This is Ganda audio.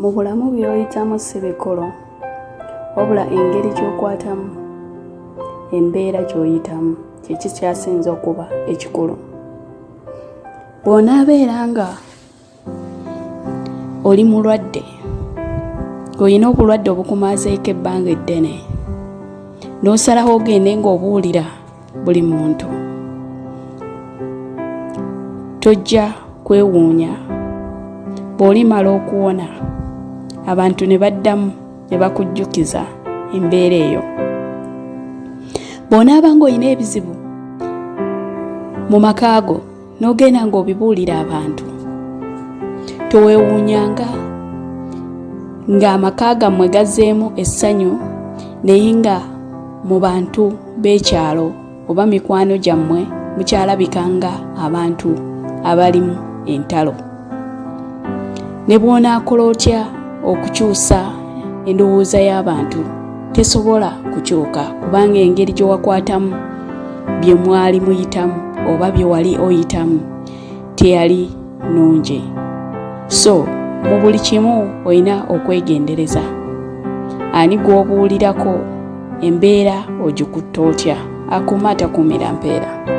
Mu bulamu by'oyitamu si bikolo, wabula engeri gy'okwatamu embeera gy'oyitamu kye kyasinze okuba ekikulu. Bw'onaabeera nga oli mulwadde, ng'olina obulwadde obukumaazeeko ebbanga eddene, n'osalawo ogende ng'obuulira buli muntu, tojja kwewuunya bw'olimala okuwona abantu ne baddamu ne bakujjukiza embeera eyo. Bw'onaaba ng'olina ebizibu mu maka go n'ogenda ng'obibuulira abantu, toweewuunyanga ng'amaka gammwe gazzeemu essanyu naye nga mu bantu b'ekyalo oba mikwano gyammwe mukyalabikanga abantu abalimu entalo. Ne bw'onaakola otya okukyusa endowooza y'abantu, tesobola kukyuka kubanga engeri gye wakwatamu bye mwali muyitamu oba bye wali oyitamu teyali nnungi. So mu buli kimu olina okwegendereza. Ani gw'obuulirako embeera ogikutte otya? Akuuma atakuumira mpeera.